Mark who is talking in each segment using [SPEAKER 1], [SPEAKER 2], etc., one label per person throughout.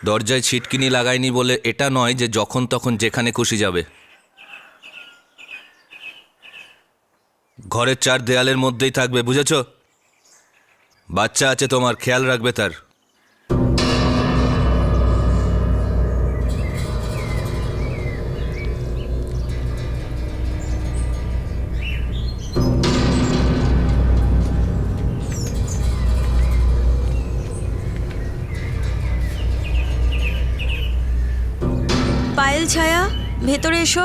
[SPEAKER 1] দরজায় ছিটকিনি লাগায়নি বলে এটা নয় যে যখন তখন যেখানে খুশি যাবে। ঘরের চার দেয়ালের মধ্যেই থাকবে, বুঝেছ? বাচ্চা আছে তোমার, খেয়াল রাখবে তার।
[SPEAKER 2] পায়েল, ছায়া, ভেতরে এসো,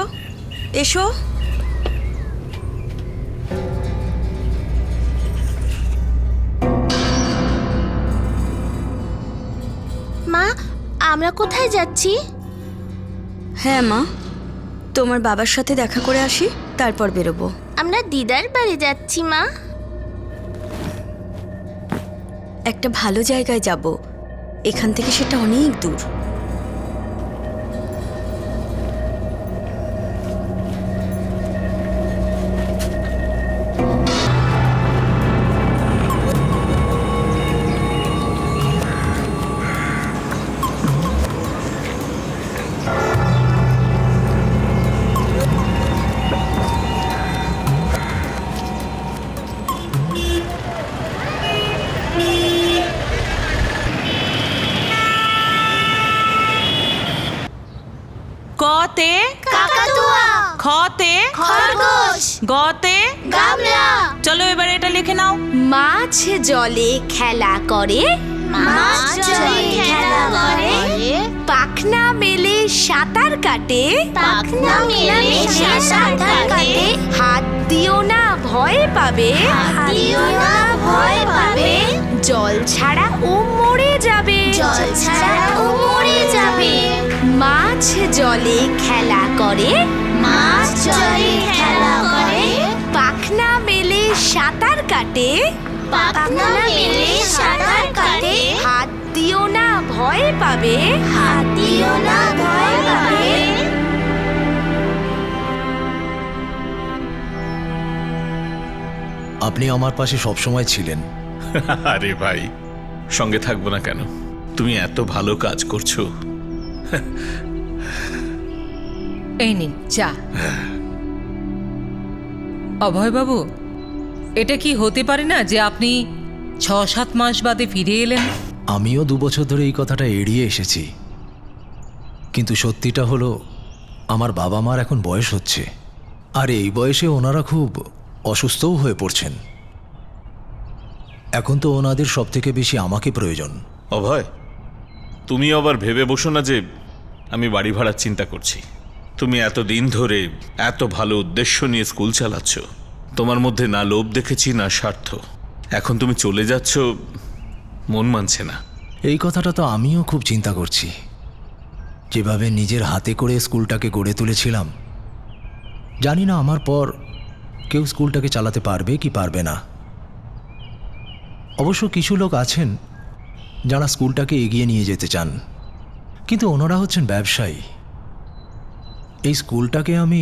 [SPEAKER 2] এসো।
[SPEAKER 3] মা, আমরা কোথায় যাচ্ছি?
[SPEAKER 2] হ্যাঁ মা, তোমার বাবার সাথে দেখা করে আসি, তারপর বেরোবো।
[SPEAKER 3] আমরা দিদার বাড়ি যাচ্ছি মা।
[SPEAKER 2] একটা ভালো জায়গায় যাব, এখান থেকে সেটা অনেক দূর।
[SPEAKER 4] কতে
[SPEAKER 3] কাকাতুয়া,
[SPEAKER 4] খতে
[SPEAKER 3] খরগোশ,
[SPEAKER 4] গতে
[SPEAKER 3] গামলা।
[SPEAKER 4] চলো এবার এটা লিখে নাও।
[SPEAKER 5] মাছ জলে খেলা করে,
[SPEAKER 3] মাছ জলে খেলা করে,
[SPEAKER 5] পাখনা মেলে সাঁতার কাটে,
[SPEAKER 3] পাখনা মেলে সাঁতার কাটে,
[SPEAKER 5] হাত দিও না ভয় পাবে,
[SPEAKER 3] দিও না ভয় পাবে,
[SPEAKER 5] জল ছাড়া ও মরে যাবে,
[SPEAKER 3] জল ছাড়া ও মরে যাবে।
[SPEAKER 5] মাছ জলে খেলা করে,
[SPEAKER 3] মাছ জলে খেলা করে,
[SPEAKER 5] পাখনা মেলে সাঁতার কাটে,
[SPEAKER 3] পাখনা মেলে সাঁতার কাটে,
[SPEAKER 5] হাত দিও না ভয় পাবে,
[SPEAKER 3] হাত দিও না ভয় পাবে।
[SPEAKER 6] আপনি আমার পাশে সবসময় ছিলেন।
[SPEAKER 1] আরে ভাই, সঙ্গে থাকবো না কেন? তুমি এত ভালো কাজ করছো।
[SPEAKER 7] এই নিন চা। অভয়বাবু, এটা কি হতে পারে না যে আপনি ৬-৭ মাস বাদে ফিরে এলেন?
[SPEAKER 6] আমিও 2 বছর ধরে এই কথাটা এড়িয়ে এসেছি, কিন্তু সত্যিটা হলো আমার বাবা মার এখন বয়স হচ্ছে, আর এই বয়সে ওনারা খুব অসুস্থও হয়ে পড়ছেন। এখন তো ওনাদের সব থেকে বেশি আমাকে প্রয়োজন।
[SPEAKER 1] অভয়, তুমি আবার ভেবে বসো না যে আমি বাড়ি ভাড়ার চিন্তা করছি। তুমি এতদিন ধরে এত ভালো উদ্দেশ্য নিয়ে স্কুল চালাচ্ছ, তোমার মধ্যে না লোভ দেখেছি না স্বার্থ। এখন তুমি চলে যাচ্ছ, মন মানছে না।
[SPEAKER 6] এই কথাটা তো আমিও খুব চিন্তা করছি। যেভাবে নিজের হাতে করে স্কুলটাকে গড়ে তুলেছিলাম, জানি না আমার পর কেউ স্কুলটাকে চালাতে পারবে কি পারবে না। অবশ্য কিছু লোক আছেন যারা স্কুলটাকে এগিয়ে নিয়ে যেতে চান, কিন্তু ওনারা হচ্ছেন ব্যবসায়ী। এই স্কুলটাকে আমি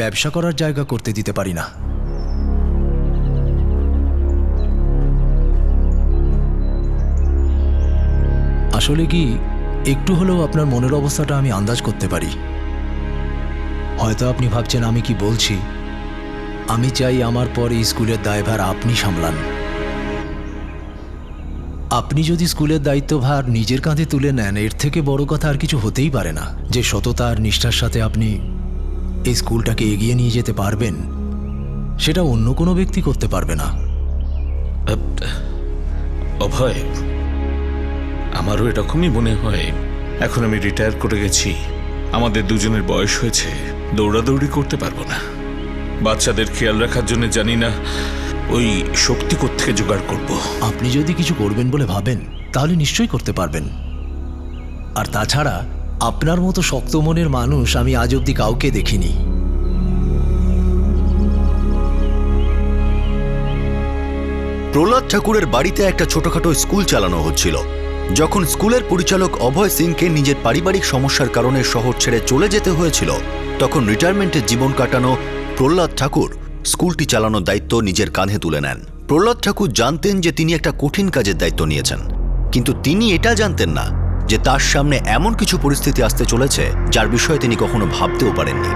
[SPEAKER 6] ব্যবসা করার জায়গা করতে দিতে পারি না। আসলে কি, একটু হলেও আপনার মনের অবস্থাটা আমি আন্দাজ করতে পারি। হয়তো আপনি ভাবছেন আমি কি বলছি। আমি চাই আমার পর এই স্কুলের দায়ভার আপনি সামলান। আপনি যদি স্কুলের দায়িত্বভার নিজের কাঁধে তুলে নেন, এর থেকে বড় কথা আর কিছু হতেই পারে না। যে সততা আর নিষ্ঠার সাথে আপনি এই স্কুলটাকে এগিয়ে নিয়ে যেতে পারবেন, সেটা অন্য কোনো ব্যক্তি করতে পারবে না।
[SPEAKER 1] অভয়, আমারও এরকমই মনে হয়। এখন আমি রিটায়ার করে গেছি, আমাদের দুজনের বয়স হয়েছে, দৌড়াদৌড়ি করতে পারবো না। বাচ্চাদের খেয়াল রাখার জন্য জানি না ওই শক্তি কোত্থেকে জোগাড় করব।
[SPEAKER 6] আপনি যদি কিছু করবেন বলে ভাবেন, তাহলে নিশ্চয়ই করতে পারবেন। আর তাছাড়া আপনার মতো শক্ত মনের মানুষ আমি আজ অবধি কাউকে দেখিনি।
[SPEAKER 8] প্রহ্লাদ ঠাকুরের বাড়িতে একটা ছোটখাটো স্কুল চালানো হচ্ছিল। যখন স্কুলের পরিচালক অভয় সিংকে নিজের পারিবারিক সমস্যার কারণে শহর ছেড়ে চলে যেতে হয়েছিল, তখন রিটায়ারমেন্টের জীবন কাটানো প্রহ্লাদ ঠাকুর স্কুলটি চালানোর দায়িত্ব নিজের কাঁধে তুলে নেন। প্রহ্লাদ ঠাকুর জানতেন যে তিনি একটা কঠিন কাজের দায়িত্ব নিয়েছেন, কিন্তু তিনি এটা জানতেন না যে তার সামনে এমন কিছু পরিস্থিতি আসতে চলেছে যার বিষয়ে তিনি কখনো ভাবতেও পারেননি।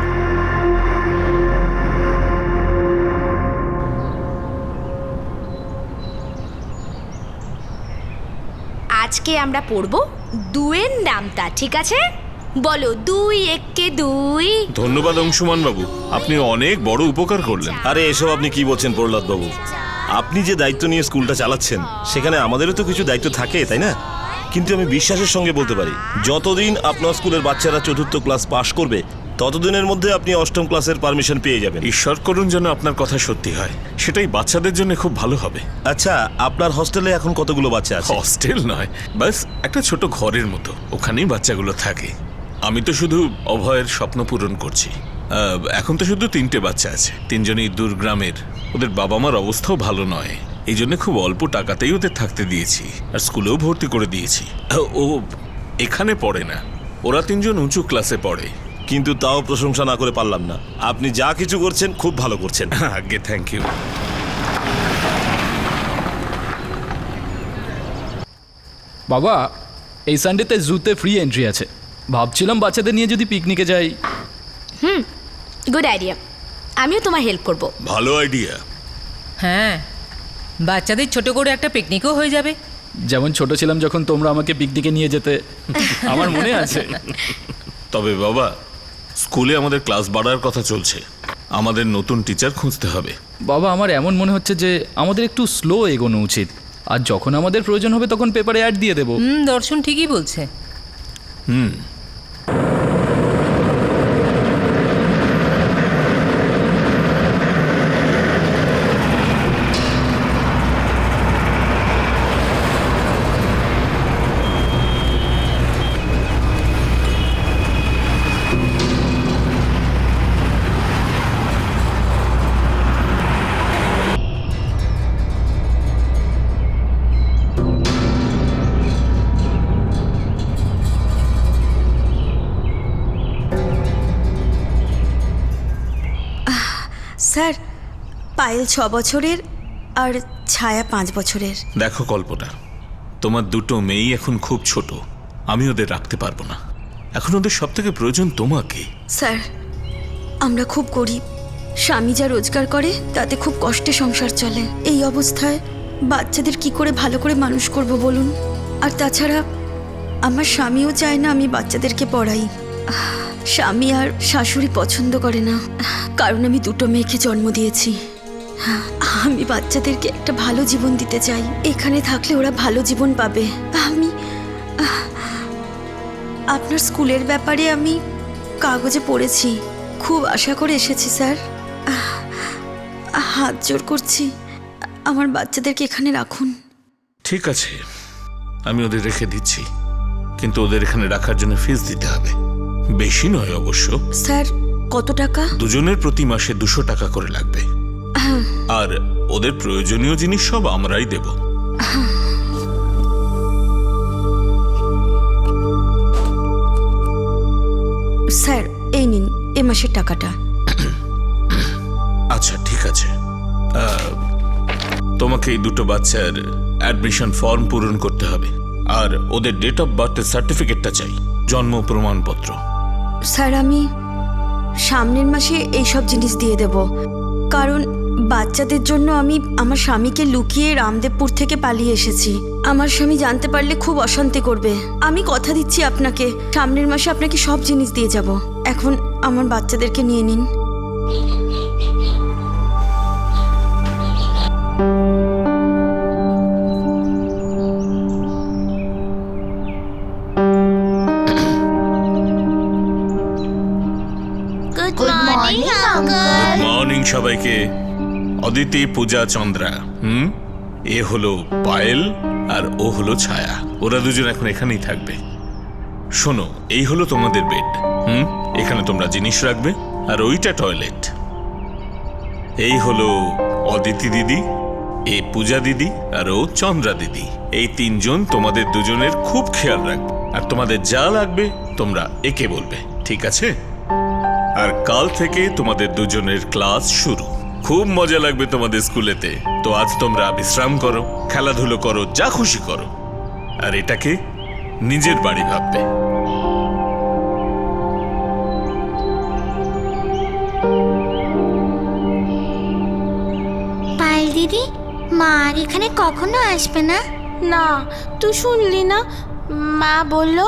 [SPEAKER 5] আজকে আমরা পড়ব 2-এর নামতা, ঠিক আছে? বলো 2 একে 2।
[SPEAKER 1] ধন্যবাদ অংশুমান বাবু, আপনি অনেক বড় উপকার করলেন।
[SPEAKER 9] আরে এসব আপনি কি বলছেন প্রহ্লাদ বাবু? আপনি যে দায়িত্ব নিয়ে স্কুলটা চালাচ্ছেন সেখানে আমাদেরও তো কিছু দায়িত্ব থাকে, তাই না? কিন্তু আমি বিশ্বাসের সঙ্গে বলতে পারি, যতদিন আপনার স্কুলের বাচ্চারা 4র্থ ক্লাস পাশ করবে ততদিনের মধ্যে আপনি 8ম ক্লাসের পারমিশন পেয়ে যাবেন।
[SPEAKER 1] ঈশ্বর করুন যেন আপনার কথা সত্যি হয়, সেটাই বাচ্চাদের জন্য খুব ভালো হবে।
[SPEAKER 9] আচ্ছা, আপনার হস্টেলে এখন কতগুলো বাচ্চা আছে?
[SPEAKER 1] হস্টেল নয়, বাস একটা ছোট ঘরের মতো, ওখানেই বাচ্চাগুলো থাকে। আমি তো শুধু অভয়ের স্বপ্ন পূরণ করছি। এখন তো শুধু 3টে বাচ্চা আছে, 3জনই দূর গ্রামের। ওদের বাবা মার অবস্থাও ভালো নয়, এই জন্য খুব অল্প টাকাতেই ওদের থাকতে দিয়েছি, আর স্কুলেও ভর্তি করে দিয়েছি। ও এখানে পড়ে না, ওরা 3জন উঁচু ক্লাসে পড়ে।
[SPEAKER 9] কিন্তু তাও প্রশংসা না করে পারলাম না। আপনি যা কিছু করছেন খুব ভালো করছেন।
[SPEAKER 1] আগে থ্যাংক ইউ।
[SPEAKER 10] বাবা, এই সানডেতে জুতে ফ্রি এন্ট্রি আছে, ভাবছিলাম বাচ্চাদের নিয়ে যদি পিকনিকে যাই।
[SPEAKER 5] গুড আইডিয়া, আমিও তোমার হেল্প করব।
[SPEAKER 1] ভালো আইডিয়া।
[SPEAKER 7] হ্যাঁ, বাচ্চাদের ছোট করে একটা পিকনিকও হয়ে যাবে।
[SPEAKER 10] যেমন ছোট ছিলাম যখন তোমরা আমাকে পিকনিকে নিয়ে যেতে, আমার মনে আছে।
[SPEAKER 1] তবে বাবা, স্কুলে আমাদের ক্লাস বাড়ার কথা চলছে, আমাদের নতুন টিচার খুঁজতে হবে।
[SPEAKER 10] বাবা, আমার এমন মনে হচ্ছে যে আমাদের একটু স্লো এগোনো উচিত, আর যখন আমাদের প্রয়োজন হবে তখন পেপারে অ্যাড দিয়ে দেবো।
[SPEAKER 7] দর্শন ঠিকই বলছে।
[SPEAKER 2] স্যার, পায়েল 6 বছরের আর ছায়া 5 বছরের।
[SPEAKER 1] দেখো কল্পনা, তোমার দুটো মেয়েই এখন খুব ছোট, আমি ওদের রাখতে পারবো না। এখন ওদের সব থেকে প্রয়োজন তোমাকে।
[SPEAKER 2] স্যার, আমরা খুব গরিব, স্বামী যা রোজগার করে তাতে খুব কষ্টে সংসার চলে। এই অবস্থায় বাচ্চাদের কি করে ভালো করে মানুষ করব বলুন? আর তাছাড়া আমার স্বামীও চায় না আমি বাচ্চাদেরকে পড়াই। স্বামী আর শাশুড়ি পছন্দ করে না, কারণ আমি দুটো মেয়েকে জন্ম দিয়েছি। আমি বাচ্চাদেরকে একটা ভালো জীবন দিতে চাই, এখানে থাকলে ওরা ভালো জীবন পাবে। আমি আপনার স্কুলের ব্যাপারে আমি কাগজে পড়েছি, খুব আশা করে এসেছি স্যার। হাত জোর করছি, আমার বাচ্চাদেরকে এখানে রাখুন।
[SPEAKER 1] ঠিক আছে, আমি ওদের রেখে দিচ্ছি, কিন্তু ওদের এখানে রাখার জন্য ফিস দিতে হবে। বেশি নয় অবশ্য।
[SPEAKER 2] স্যার, কত টাকা?
[SPEAKER 1] দুজনের প্রতি মাসে 200 টাকা করে লাগবে, আর ওদের প্রয়োজনীয় জিনিস সব আমরাই দেব।
[SPEAKER 2] স্যার, এই নিন এ মাসের টাকাটা।
[SPEAKER 1] আচ্ছা ঠিক আছে, তোমাকে এই দুটো বাচ্চার অ্যাডমিশন ফর্ম পূরণ করতে হবে, আর ওদের ডেট অফ বার্থের সার্টিফিকেটটা চাই, জন্ম প্রমাণপত্র।
[SPEAKER 2] স্যার, আমি সামনের মাসে এইসব জিনিস দিয়ে দেব, কারণ বাচ্চাদের জন্য আমি আমার স্বামীকে লুকিয়ে রামদেবপুর থেকে পালিয়ে এসেছি। আমার স্বামী জানতে পারলে খুব অশান্তি করবে। আমি কথা দিচ্ছি আপনাকে, সামনের মাসে আপনাকে সব জিনিস দিয়ে যাব। এখন আমার বাচ্চাদেরকে নিয়ে নিন।
[SPEAKER 3] Good morning uncle.
[SPEAKER 1] মর্নিং সবাইকে। অদিতি, পূজা, চন্দ্রা, এ হলো পায়েল আর ও হলো ছায়া। ওরা দুজন এখন এখানেই থাকবে। শোনো, এই হলো তোমাদের বেড। এখানে তোমরা জিনিস রাখবে, আর ওইটা টয়লেট। এই হলো অদিতি দিদি, এ পূজা দিদি, আর ও চন্দ্রা দিদি। এই 3জন তোমাদের দুজনের খুব খেয়াল রাখবে, আর তোমাদের যা লাগবে তোমরা একে বলবে, ঠিক আছে? আর কাল থেকে তোমাদের দুজনের ক্লাস শুরু। খুব মজা লাগবে তোমাদের স্কুলেতে। তো আজ তোমরা বিশ্রাম করো, খেলাধুলো করো, যা খুশি করো। আর এটাকে নিজের বাড়ি ভাববে।
[SPEAKER 3] পায়েল দিদি, মা আর এখানে কখনো আসবে না?
[SPEAKER 11] না, তুই শুনলি না? মা বলল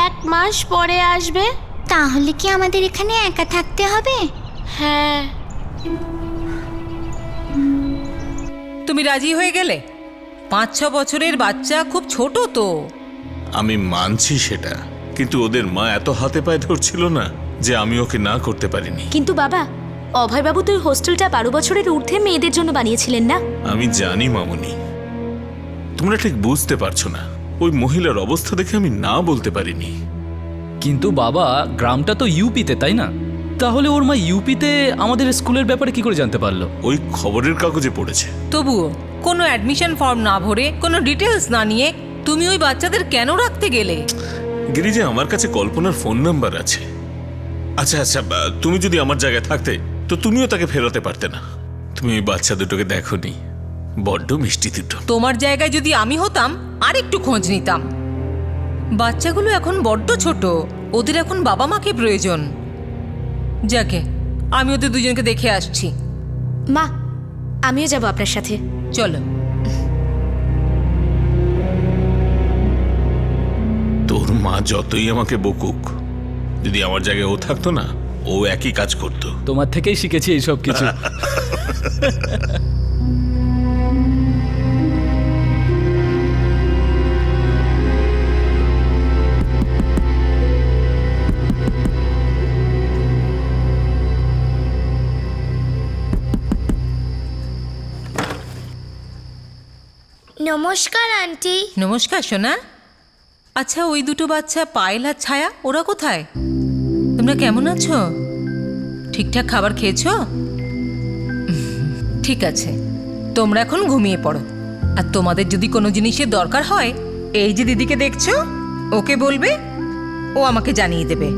[SPEAKER 11] 1 মাস পরে আসবে।
[SPEAKER 3] তাহলে কি আমাদের এখানে একা থাকতে হবে?
[SPEAKER 11] হ্যাঁ।
[SPEAKER 7] তুমি রাজি হয়ে গেলে? 5-6 বছরের বাচ্চা খুব ছোট তো।
[SPEAKER 1] আমি মানছি সেটা, কিন্তু ওদের মা এত হাতে পায়ে ধরছিল না যে আমি ওকে না করতে পারিনি।
[SPEAKER 5] কিন্তু বাবা, অভয়বাবু তো হোস্টেলটা 12 বছরের ঊর্ধ্বে মেয়েদের জন্য বানিয়েছিলেন না?
[SPEAKER 1] আমি জানি মামুনি, তোমরা ঠিক বুঝতে পারছো না। ওই মহিলার অবস্থা দেখে আমি না বলতে পারিনি।
[SPEAKER 10] কিন্তু বাবা, গ্রামটা তো ইউপিতে, তাই না? তাহলে ওর মা ইউপিতে আমাদের স্কুলের ব্যাপারে কি করে জানতে পারলো?
[SPEAKER 1] ওই খবরের কাগজে পড়েছে।
[SPEAKER 7] তবুও কোনো অ্যাডমিশন ফর্ম না ভরে, কোনো ডিটেলস না নিয়ে তুমি ওই বাচ্চাদের কেন রাখতে গেলে?
[SPEAKER 1] গিরিজা, আমার কাছে কল্পনার ফোন নাম্বার আছে। আচ্ছা আচ্ছা, তুমি যদি আমার জায়গায় থাকতে তো তুমিও তাকে ফেরাতে পারতে না। তুমি ওই বাচ্চা দুটোকে দেখোনি? বড্ড মিষ্টি দুটো।
[SPEAKER 7] তোমার জায়গায় যদি আমি হতাম আর একটু খোঁজ নিতাম। বাচ্চাগুলো এখন বড্ড ছোট, ওদের এখন বাবা মাকে প্রয়োজন। যাকে, আমি ওদের দুজনকে দেখে আসছি।
[SPEAKER 5] মা, আমিও যাব আপনার সাথে।
[SPEAKER 7] চলো।
[SPEAKER 1] তোর মা যতই আমাকে বকুক, যদি আমার জায়গায় ও থাকতো না, ও একই কাজ করতো।
[SPEAKER 10] তোমার থেকেই শিখেছি এইসব কিছু।
[SPEAKER 3] নমস্কার আন্টি।
[SPEAKER 7] নমস্কার সোনা। আচ্ছা, ওই দুটো বাচ্চা পায়েল আর ছায়া, ওরা কোথায়? তোমরা কেমন আছো? ঠিকঠাক খাবার খেয়েছো? ঠিক আছে, তোমরা এখন ঘুমিয়ে পড়ো। আর তোমাদের যদি কোনো জিনিসের দরকার হয়, এই যে দিদিকে দেখছো, ওকে বলবে, ও আমাকে জানিয়ে দেবে।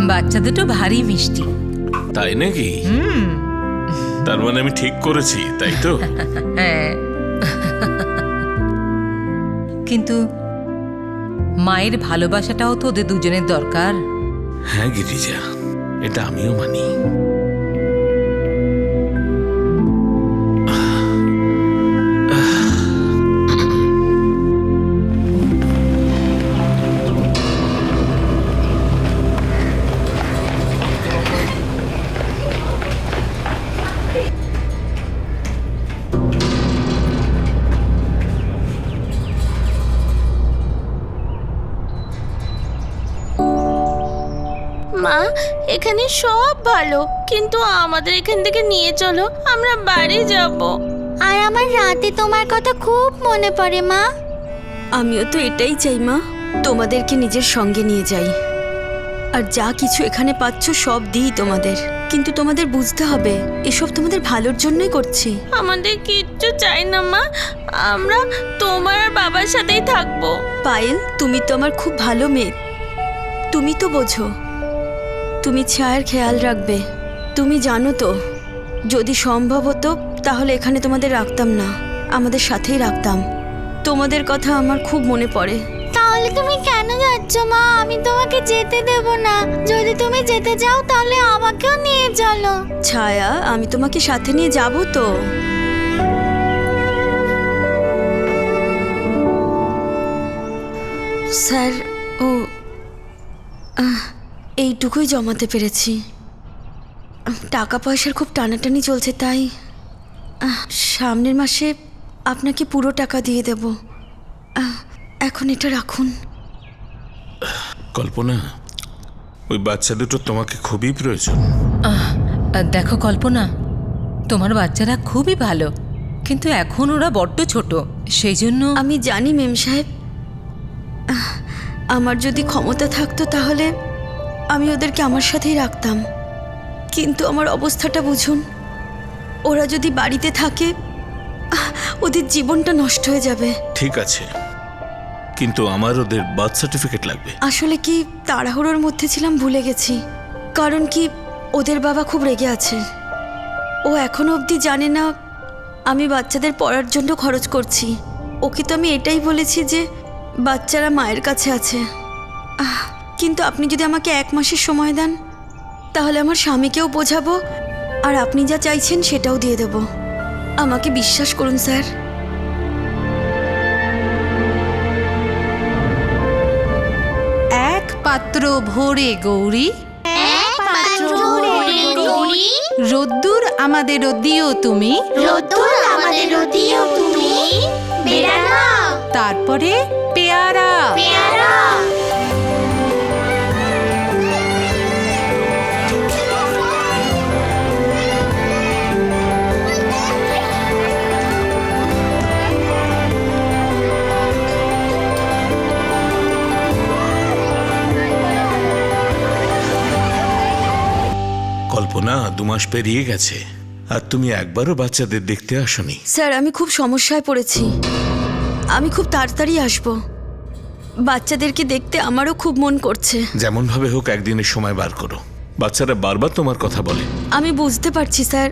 [SPEAKER 7] বাচ্চা দুটো ভারী মিষ্টি।
[SPEAKER 1] তাই নাকি? তার মানে আমি ঠিক করেছি, তাই তো?
[SPEAKER 7] হ্যাঁ। কিন্তু মায়ের ভালোবাসাটাও তো ওদের দুজনের দরকার।
[SPEAKER 1] হ্যাঁ গিরিজা, এটা আমিও মানি।
[SPEAKER 11] মা, এখানে সব ভালো, কিন্তু আমাদের এখান থেকে নিয়ে চলো, আমরা বাড়ি যাব।
[SPEAKER 3] আর আমার রাতে তোমার কথা খুব মনে পড়ে মা।
[SPEAKER 2] আমিও তো এটাই চাই মা, তোমাদেরকে নিজের সঙ্গে নিয়ে যাই। আর যা কিছু এখানে পাচ্ছ সব দিই তোমাদের, কিন্তু তোমাদের বুঝতে হবে এসব তোমাদের ভালোর জন্যই করছি।
[SPEAKER 11] আমাদের কিচ্ছু চাই না মা, আমরা তোমার আর বাবার সাথেই থাকবো।
[SPEAKER 2] পায়েল, তুমি তো আমার খুব ভালো মেয়ে, তুমি তো বোঝো। তুমি ছায়ার খেয়াল রাখবে। তুমি জানো তো, যদি সম্ভব হতো তাহলে এখানে তোমাদের রাখতাম না, আমাদের সাথেই রাখতাম। তোমাদের কথা আমার খুব মনে পড়ে।
[SPEAKER 3] তাহলে তুমি কেন যাচ্ছ মা? আমি তোমাকে যেতে দেব না। যদি তুমি যেতে চাও তাহলে আমাকেও নিয়ে চলো।
[SPEAKER 2] ছায়া, আমি তোমাকে সাথে নিয়ে যাব তো। স্যার, ও এইটুকুই জমাতে পেরেছি। টাকা পয়সার খুব টানাটানি চলছে, তাই সামনের মাসে আপনাকে পুরো টাকা দিয়ে দেব। এখন এটা রাখুন।
[SPEAKER 1] কল্পনা, ওই বাচ্চা দুটো তোমাকে খুবই প্রয়োজন।
[SPEAKER 7] দেখো কল্পনা, তোমার বাচ্চারা খুবই ভালো, কিন্তু এখন ওরা বড্ড ছোট, সেই জন্য।
[SPEAKER 2] আমি জানি মেম সাহেব, আমার যদি ক্ষমতা থাকতো তাহলে আমি ওদেরকে আমার সাথেই রাখতাম, কিন্তু আমার অবস্থাটা বুঝুন। ওরা যদি বাড়িতে থাকে ওদের জীবনটা নষ্ট হয়ে যাবে।
[SPEAKER 1] ঠিক আছে, কিন্তু আমার ওদের বার্থ সার্টিফিকেট লাগবে।
[SPEAKER 2] আসলে কি তাড়াহুড়োর মধ্যে ছিলাম, ভুলে গেছি। কারণ কি ওদের বাবা খুব রেগে আছে। ও এখনো অবধি জানে না আমি বাচ্চাদের পড়ার জন্য খরচ করছি। ওকে তো আমি এটাই বলেছি যে বাচ্চারা মায়ের কাছে আছে। কিন্তু আপনি যদি আমাকে 1 মাসের সময় দেন তাহলে আমার স্বামীকেও বোঝাবো, আর আপনি যা চাইছেন সেটাও দিয়ে দেব। আমাকে বিশ্বাস করুন স্যার।
[SPEAKER 7] এক পাত্র ভরে গৌরী, রোদ্দুর আমাদেরও দিও তুমি, তারপরে পেয়ারা।
[SPEAKER 1] কল্পনা, 2 মাস পেরিয়ে গেছে আর তুমি একবারও বাচ্চাদের দেখতে আসোনি।
[SPEAKER 2] স্যার আমি খুব সমস্যায় পড়েছি। আমি খুব তাড়াতাড়ি আসব। বাচ্চাদেরকে দেখতে আমারও খুব মন করছে।
[SPEAKER 1] যেমন ভাবে হোক একদিনের সময় বার করো। বাচ্চারা বারবার তোমার কথা বলে।
[SPEAKER 2] আমি বুঝতে পারছি স্যার,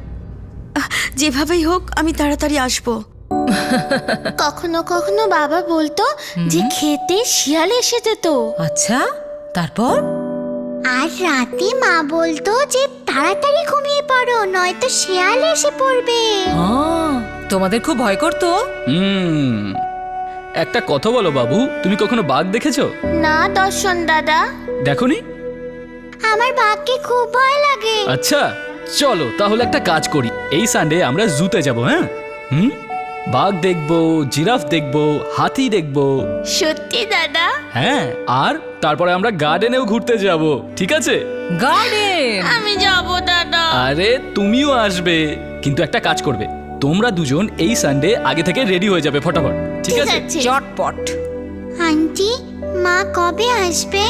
[SPEAKER 2] যেভাবেই হোক আমি তাড়াতাড়ি আসব।
[SPEAKER 11] কখনো কখনো বাবা বলতো যে খেতে শিয়াল এসে যেত।
[SPEAKER 7] আচ্ছা, তারপর?
[SPEAKER 3] আর রাতে মা বলতো যে তাড়াতাড়ি ঘুমিয়ে পড়ো, নয়তো শিয়াল এসে পড়বে।
[SPEAKER 7] তোমাদের খুব ভয় করতো?
[SPEAKER 10] একটা কথা বলো বাবু, তুমি কখনো বাঘ দেখেছো?
[SPEAKER 11] না দর্শন দাদা।
[SPEAKER 10] দেখোনি?
[SPEAKER 3] আমার বাঘকে খুব ভয় লাগে।
[SPEAKER 10] আচ্ছা চলো তাহলে একটা কাজ করি, এই সানডে আমরা জুতে যাব। হ্যাঁ, বাঘ দেখবো, জিরাফ দেখবো, হাতি দেখবো।
[SPEAKER 11] সত্যি দাদা?
[SPEAKER 10] হ্যাঁ, আর তারপরে আমরা গার্ডেনেও ঘুরতে যাব। ঠিক আছে?
[SPEAKER 7] গার্ডেন?
[SPEAKER 11] আমি যাব দাদা।
[SPEAKER 10] আরে তুমিও আসবে, কিন্তু একটা কাজ করবে, তোমরা দুজন এই সানডে আগে থেকে রেডি হয়ে যাবে ফটাফট। ঠিক আছে?
[SPEAKER 7] চটপট।
[SPEAKER 3] আন্টি, মা কবে আসবে?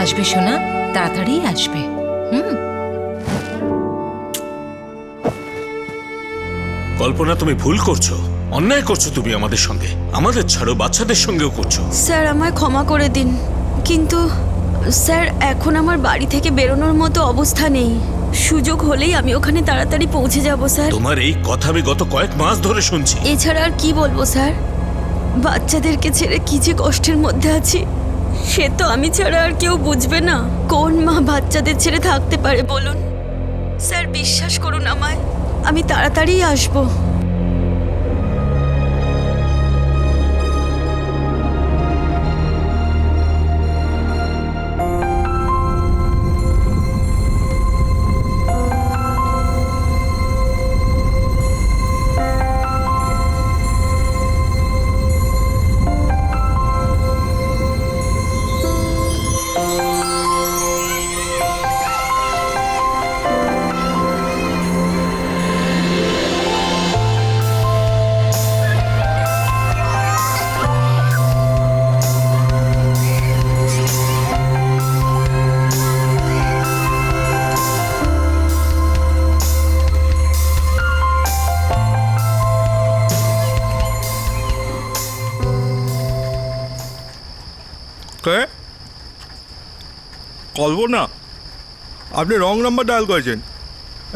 [SPEAKER 7] আসবে সোনা, তাড়াতাড়ি আসবে।
[SPEAKER 1] কল্পনা, তুমি ভুল করছো, অন্যায় করছো তুমি আমাদের সঙ্গে। আমাদের ছাড়ো, বাচ্চাদের সঙ্গেও করছো।
[SPEAKER 2] স্যার আমায় ক্ষমা করে দিন, কিন্তু স্যার এখন আমার বাড়ি থেকে বেরোনোর মতো অবস্থা নেই। সুযোগ হলেই আমি ওখানে তাড়াতাড়ি পৌঁছে যাব স্যার।
[SPEAKER 1] তোমার এই কথা আমি গত কয়েক মাস ধরে শুনছি।
[SPEAKER 2] এছাড়া আর কি বলবো স্যার? বাচ্চাদেরকে ছেড়ে কি যে কষ্টের মধ্যে আছি সে তো আমি ছাড়া আর কেউ বুঝবে না। কোন মা বাচ্চাদের ছেড়ে থাকতে পারে বলুন? স্যার বিশ্বাস করুন আমায়, আমি তাড়াতাড়ি আসবো।
[SPEAKER 12] কল্পনা, আপনি রং নাম্বার ডায়াল করেছেন।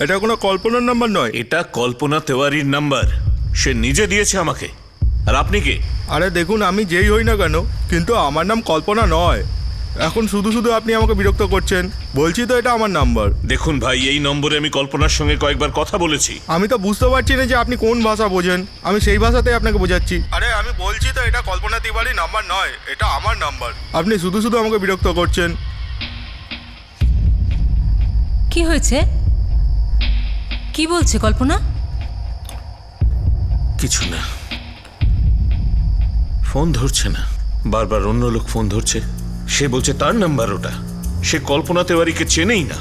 [SPEAKER 12] এটা কোনো কল্পনার নাম্বার নয়।
[SPEAKER 1] এটা কল্পনা তেওয়ারির নাম্বার, সে নিজে দিয়েছে আমাকে। আর আপনি কে?
[SPEAKER 12] আরে দেখুন, আমি যেই হই না কেন, কিন্তু আমার নাম কল্পনা নয়। এখন শুধু শুধু আপনি আমাকে বিরক্ত করছেন। বলছি তো এটা আমার নাম্বার।
[SPEAKER 1] দেখুন ভাই, এই নম্বরে আমি কল্পনার সঙ্গে কয়েকবার কথা বলেছি।
[SPEAKER 12] আমি তো বুঝতে পারছি না যে আপনি কোন ভাষা বোঝেন। আমি সেই ভাষাতেই আপনাকে বোঝাচ্ছি। আরে আমি বলছি তো এটা কল্পনা তিওয়ারির নাম্বার নয়, এটা আমার নাম্বার। আপনি শুধু শুধু আমাকে বিরক্ত করছেন।
[SPEAKER 7] কি হয়েছে? কি বলছে কল্পনা?
[SPEAKER 1] কিছু না, ফোন ধরছে না, বারবার অন্য লোক ফোন ধরছে। সে বলছে তার নাম্বার ওটা, সে কল্পনা তেওয়ারিকে চেনেই না,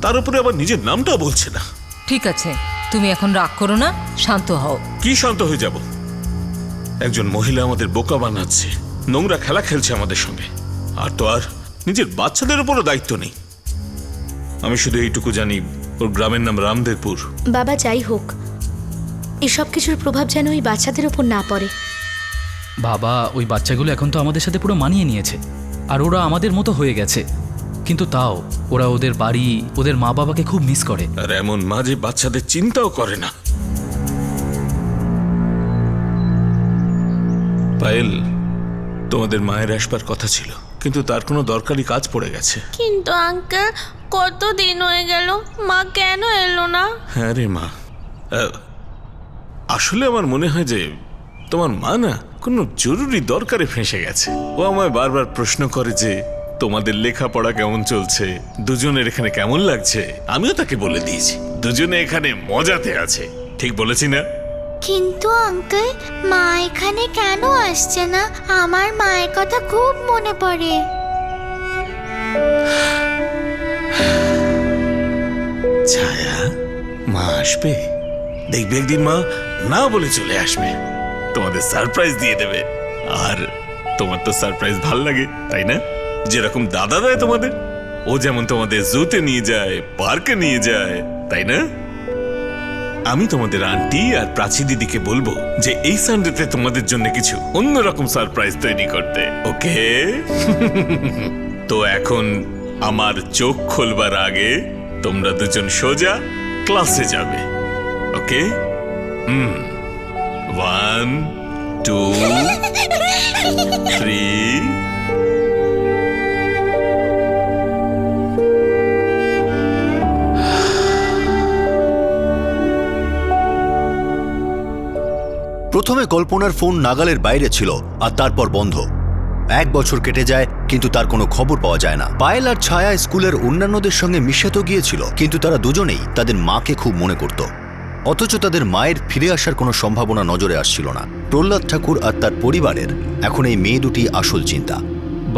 [SPEAKER 1] তার উপরে আবার নিজের নামটাও বলছে না।
[SPEAKER 7] ঠিক আছে, তুমি এখন রাগ করো না, শান্ত হও।
[SPEAKER 1] কি শান্ত হয়ে যাব? একজন মহিলা আমাদের বোকা বানাচ্ছে, নোংরা খেলা খেলছে আমাদের সঙ্গে, আর তো আর নিজের বাচ্চাদের উপরও দায়িত্ব নেই। আমি শুধু এইটুকু জানি, ওর গ্রামের নাম রামদেবপুর।
[SPEAKER 5] বাবা যাই হোক, এসব কিছুর প্রভাব যেন ওই বাচ্চাদের ওপর না পড়ে।
[SPEAKER 10] বাবা, ওই বাচ্চাগুলো এখন তো আমাদের সাথে পুরো মানিয়ে নিয়েছে, আর ওরা আমাদের মতো হয়ে গেছে, কিন্তু তাও ওরা ওদের বাড়ি, ওদের মা বাবাকে খুব মিস করে।
[SPEAKER 1] আর এমন মা যে বাচ্চাদের চিন্তাও করে না। পায়েল, তোমাদের মায়ের আসবার কথা ছিল, কিন্তু তার কোনো দরকারি কাজ পড়ে গেছে।
[SPEAKER 11] কিন্তু আঙ্কেল, কত দিন হয়ে গেল, মা কেন এলো না?
[SPEAKER 1] হ্যাঁ রে মা, আসলে আমার মনে হয় যে তোমার মা না কোনো জরুরি দরকারে ফেঁসে গেছে। ও আমায় বারবার প্রশ্ন করে যে তোমাদের লেখাপড়া কেমন চলছে, দুজনের এখানে কেমন লাগছে। আমিও তাকে বলে দিয়েছি দুজনে এখানে মজাতে আছে। ঠিক বলেছি না?
[SPEAKER 3] কিন্তু আঙ্কেল, মা এখানে কেন আসছে না? আমার মায়ের কথা খুব মনে পড়ে।
[SPEAKER 1] ছায়া, মা আসবে, দেখবে একদিন মা না বলে চলে আসবে, তোমাদের সারপ্রাইজ দিয়ে দেবে। আর তোমার তো সারপ্রাইজ ভাল লাগে, তাই না? যেরকম দাদা দেয় তোমাদের, ও যেমন তোমাদের জুতে নিয়ে যায়, পার্কে নিয়ে যায়, তাই না? আমি তোমাদের আন্টি আর প্রাচী দিদিকে বলবো যে এই সানডেতে তোমাদের জন্য কিছু অন্যরকম সারপ্রাইজ তৈরি করতে, ওকে? তো এখন আমার চোখ খুলবার আগে তোমরা দুজন সোজা ক্লাসে যাবে, ওকে? 1 2 3।
[SPEAKER 8] প্রথমে কল্পনার ফোন নাগালের বাইরে ছিল, আর তারপর বন্ধ। 1 বছর কেটে যায়, কিন্তু তার কোনো খবর পাওয়া যায় না। পায়েল আর ছায়া স্কুলের অন্যান্যদের সঙ্গে মিশে তো গিয়েছিল, কিন্তু তারা দুজনেই তাদের মাকে খুব মনে করত। অথচ তাদের মায়ের ফিরে আসার কোনো সম্ভাবনা নজরে আসছিল না। প্রহ্লাদ ঠাকুর আর তার পরিবারের এখন এই মেয়ে দুটি আসল চিন্তা।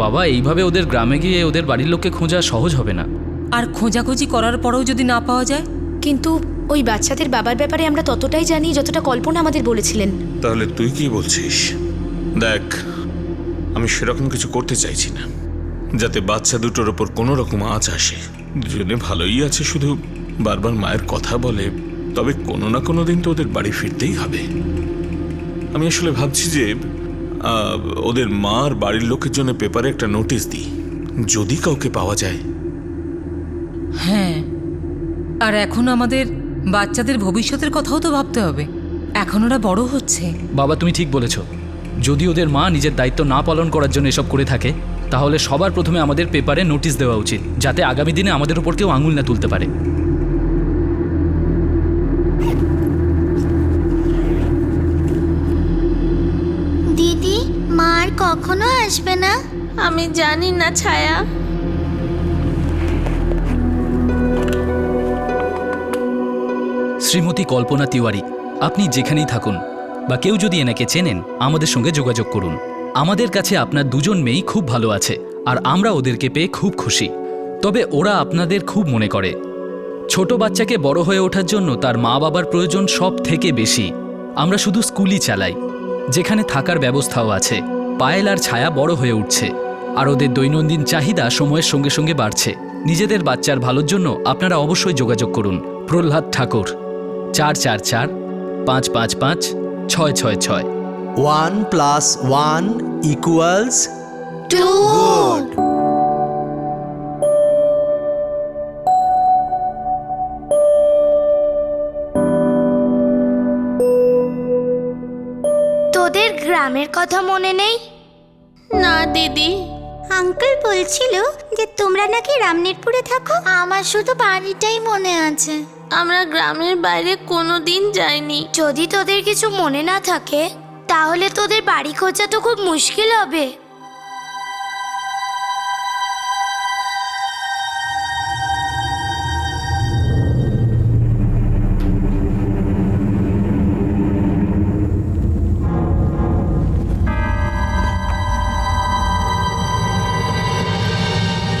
[SPEAKER 10] বাবা, এইভাবে ওদের গ্রামে গিয়ে ওদের বাড়ির লোককে খোঁজা সহজ হবে না।
[SPEAKER 7] আর খোঁজাখুঁজি করার পরেও যদি না পাওয়া যায়?
[SPEAKER 5] কিন্তু ওই বাচ্চাদের বাবার ব্যাপারে আমরা ততটাই জানি যতটা কল্পনা আমাদের বলেছিলেন।
[SPEAKER 1] তাহলে তুই কি বলছিস? দেখ, আমি সেরকম কিছু করতে চাইছি না যাতে বাচ্চা দুটোর ওপর কোনো রকম আঁচ আসে। দুজনে ভালোই আছে, শুধু বারবার মায়ের কথা বলে। তবে কোনো না কোনো দিন তো ওদের বাড়ি ফিরতেই হবে। আমি আসলে ভাবছি যে ওদের মা আর বাড়ির লোকের জন্য পেপারে একটা নোটিশ দিই, যদি কাউকে পাওয়া যায়।
[SPEAKER 7] হ্যাঁ, আর এখন আমাদের বাচ্চাদের ভবিষ্যতের কথাও তো ভাবতে হবে। এখন ওরা বড় হচ্ছে।
[SPEAKER 10] বাবা, তুমি ঠিক বলেছ। যদি ওদের মা নিজের দায়িত্ব না পালন করার জন্য এসব করে থাকে, তাহলে সবার প্রথমে আমাদের পেপারে নোটিশ দেওয়া উচিত, যাতে আগামী দিনে আমাদের উপর কেউ আঙুল না তুলতে পারে।
[SPEAKER 3] দিদি, মা আর কখনো আসবে না?
[SPEAKER 11] আমি জানি না ছায়া।
[SPEAKER 10] শ্রীমতী কল্পনা তিওয়ারি, আপনি যেখানেই থাকুন বা কেউ যদি এনাকে চেনেন, আমাদের সঙ্গে যোগাযোগ করুন। আমাদের কাছে আপনার দুজন মেয়েই খুব ভালো আছে, আর আমরা ওদেরকে পেয়ে খুব খুশি। তবে ওরা আপনাদের খুব মনে করে। ছোট বাচ্চাকে বড় হয়ে ওঠার জন্য তার মা বাবার প্রয়োজন সব থেকে বেশি। আমরা শুধু স্কুলই চালাই, যেখানে থাকার ব্যবস্থাও আছে। পায়েল আর ছায়া বড় হয়ে উঠছে, আর ওদের দৈনন্দিন চাহিদা সময়ের সঙ্গে সঙ্গে বাড়ছে। নিজেদের বাচ্চার ভালোর জন্য আপনারা অবশ্যই যোগাযোগ করুন। প্রহ্লাদ ঠাকুর, 444-555-666।
[SPEAKER 6] 1 + 1 =
[SPEAKER 3] 2। তোদের গ্রামের কথা মনে নেই?
[SPEAKER 11] না দিদি।
[SPEAKER 3] আঙ্কেল বলছিল যে তোমরা নাকি রামনেরপুরে থাকো। আমার শুধু বাড়িটাই মনে আছে।
[SPEAKER 11] আমরা গ্রামের বাইরে কোনোদিন যাইনি।
[SPEAKER 3] যদি তোদের কিছু মনে না থাকে, তাহলে তোদের বাড়ি খোঁজা তো খুব মুশকিল হবে।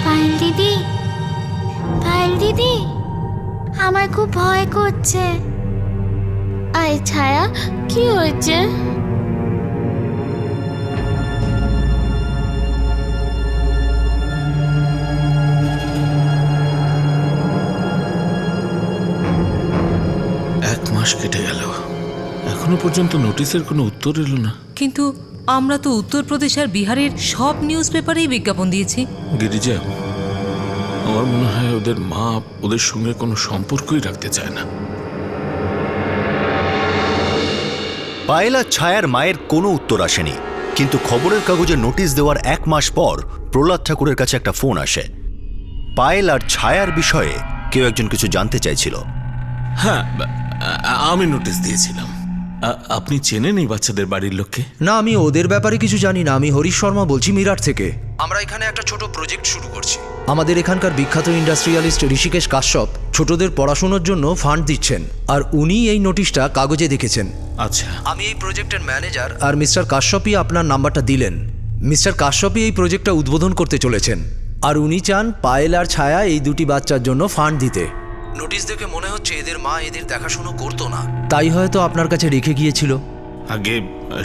[SPEAKER 3] পায়েল দিদি, পায়েল দিদি, আমার খুব ভয় করছে।
[SPEAKER 11] আয় ছায়া, কি হয়েছে?
[SPEAKER 1] এক মাস কেটে গেল, এখনো পর্যন্ত নোটিশের কোনো উত্তর এলো না।
[SPEAKER 7] কিন্তু আমরা তো উত্তরপ্রদেশ আর বিহারের সব নিউজ পেপারেই বিজ্ঞাপন দিয়েছি।
[SPEAKER 1] গিরিজা, আমার মনে হয় ওদের মা ওদের সঙ্গে কোনো সম্পর্কই রাখতে চায় না।
[SPEAKER 8] পায়েল আর ছায়ার মায়ের কোনো উত্তর আসেনি, কিন্তু খবরের কাগজে নোটিশ দেওয়ার 1 মাস পর প্রহ্লাদ ঠাকুরের কাছে একটা ফোন আসে। পায়েল আর ছায়ার বিষয়ে কেউ একজন কিছু জানতে চাইছিল।
[SPEAKER 1] হ্যাঁ, আমি নোটিশ দিয়েছিলাম। আপনি চেনেন এই বাচ্চাদের বাড়ির লোককে?
[SPEAKER 6] না, আমি ওদের ব্যাপারে কিছু জানি না। আমি হরিশ শর্মা বলছি, মিরাট থেকে। আমরা এখানে একটা ছোট প্রজেক্ট শুরু করছি। আমাদের এখানকার বিখ্যাত ইন্ডাস্ট্রিয়ালিস্ট ঋষিকেশ কাশ্যপ ছোটদের পড়াশোনার জন্য ফান্ড দিচ্ছেন, আর উনি এই নোটিশটা কাগজে দেখেছেন।
[SPEAKER 1] আচ্ছা,
[SPEAKER 6] আমি এই প্রজেক্টের ম্যানেজার, আর মিস্টার কাশ্যপই আপনার নাম্বারটা দিলেন। মিস্টার কাশ্যপই এই প্রজেক্টটা উদ্বোধন করতে চলেছেন, আর উনি চান পায়েল আর ছায়া এই দুটি বাচ্চার জন্য ফান্ড দিতে। নোটিশ দেখে মনে হচ্ছে এদের মা এদের দেখাশোনা করতো না, তাই হয়তো আপনার কাছে রেখে গিয়েছিল।
[SPEAKER 1] আগে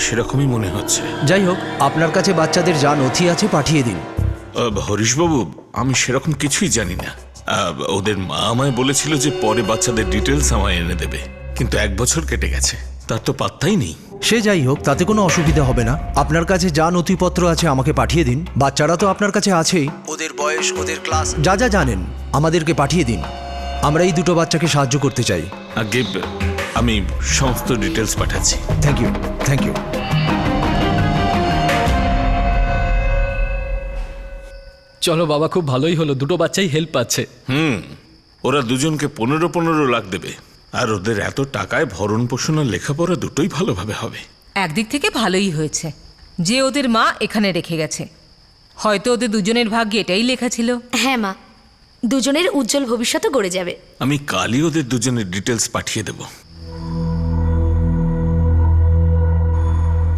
[SPEAKER 1] সেরকমই মনে হচ্ছে।
[SPEAKER 6] যাই হোক, আপনার কাছে বাচ্চাদের যা নথি আছে পাঠিয়ে দিন।
[SPEAKER 1] হরিশবাবু, আমি সেরকম কিছুই জানি না। ওদের মা আমায় বলেছিল যে পরে বাচ্চাদের ডিটেলস আমায় এনে দেবে, কিন্তু 1 বছর কেটে গেছে, তার তো পাত্তাই নেই।
[SPEAKER 6] সে যাই হোক, তাতে কোনো অসুবিধা হবে না। আপনার কাছে যা নথিপত্র আছে আমাকে পাঠিয়ে দিন। বাচ্চারা তো আপনার কাছে আছেই, ওদের বয়স, ওদের ক্লাস, যা যা জানেন আমাদেরকে পাঠিয়ে দিন। আমরা এই দুটো বাচ্চাকে সাহায্য করতে চাই।
[SPEAKER 1] আগে আমি সমস্ত ডিটেলস পাঠাচ্ছি।
[SPEAKER 6] Thank you, thank you.
[SPEAKER 10] চলো বাবা, খুব ভালোই হলো, দুটো বাচ্চাই হেল্প পাচ্ছে।
[SPEAKER 1] ওরা দুজনকে 15 লাখ দেবে, আর ওদের এত টাকায় ভরণ পোষণ আর লেখাপড়া দুটোই ভালোভাবে হবে।
[SPEAKER 7] একদিক থেকে ভালোই হয়েছে যে ওদের মা এখানে রেখে গেছে। হয়তো ওদের দুজনের ভাগ্যে এটাই লেখা ছিল।
[SPEAKER 5] হ্যাঁ মা, দুজনের উজ্জ্বল ভবিষ্যৎ গড়ে যাবে।
[SPEAKER 1] আমি কালই ওদের দুজনের ডিটেলস পাঠিয়ে দেব।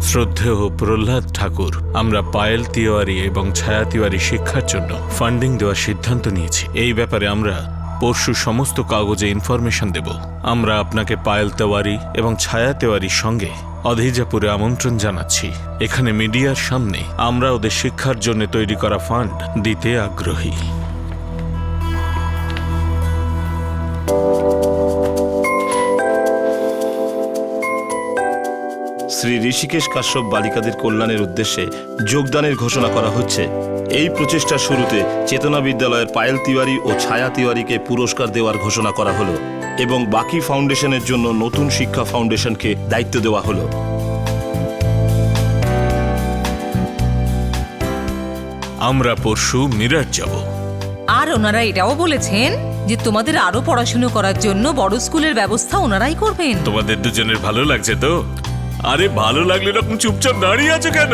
[SPEAKER 1] শ্রদ্ধেয় প্রহ্লাদ ঠাকুর, আমরা পায়েল তিওয়ারি এবং ছায়া তিওয়ারি শিক্ষার জন্য ফান্ডিং দেওয়ার সিদ্ধান্ত নিয়েছি। এই ব্যাপারে আমরা পরশু সমস্ত কাগজে ইনফরমেশন দেব। আমরা আপনাকে পায়েল তেওয়ারি এবং ছায়া তেওয়ারির সঙ্গে অধিজাপুরে আমন্ত্রণ জানাচ্ছি। এখানে মিডিয়ার সামনে আমরা ওদের শিক্ষার জন্য তৈরি করা ফান্ড দিতে আগ্রহী।
[SPEAKER 9] শ্রী ঋষিকেশ কাশ্যপ বালিকাদের কল্যাণের উদ্দেশ্যে যোগদানের ঘোষণা করা হচ্ছে। এই প্রচেষ্টার শুরুতে চেতনা বিদ্যালয়ের পায়েল তিওয়ারি ও ছায়া তিওয়ারিকে পুরস্কার দেওয়ার ঘোষণা করা হলো, এবং বাকি ফাউন্ডেশনের জন্য নতুন শিক্ষা ফাউন্ডেশনকে দায়িত্ব দেওয়া হলো।
[SPEAKER 1] আমরা পরশু মিরাট যাব।
[SPEAKER 7] আর ওনারা এটাও বলেছেন যে তোমাদের আরো পড়াশুনো করার জন্য বড় স্কুলের ব্যবস্থা ওনারাই করবেন।
[SPEAKER 1] তোমাদের দুজনের ভালো লাগছে তো? আরে ভালো লাগলে এরকম চুপচাপ দাঁড়িয়ে আছো কেন?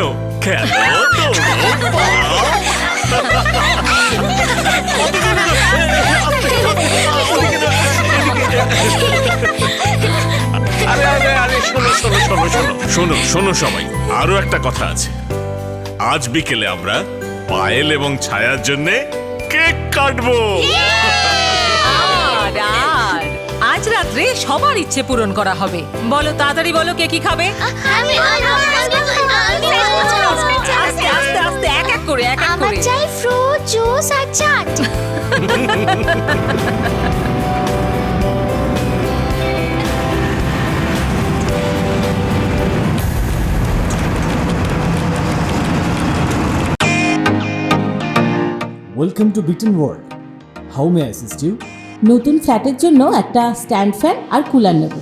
[SPEAKER 1] শোনো শোনো সবাই, আরো একটা কথা আছে। আজ বিকেলে আমরা পায়েল এবং ছায়ার জন্য কেক কাটবো।
[SPEAKER 7] আজ রাত্রে সবার ইচ্ছে পূরণ করা হবে। বলো, তাড়াতাড়ি বলো, কে কি খাবে? আস্তে আস্তে আস্তে, এক এক করে, এক এক
[SPEAKER 3] আমার
[SPEAKER 7] করে।
[SPEAKER 3] চাই ফ্রুট জুস আর chaat.
[SPEAKER 13] Welcome to Biten world. How may I assist you?
[SPEAKER 11] নতুন ফ্ল্যাটের জন্য একটা স্ট্যান্ড ফ্যান আর কুলার নেব।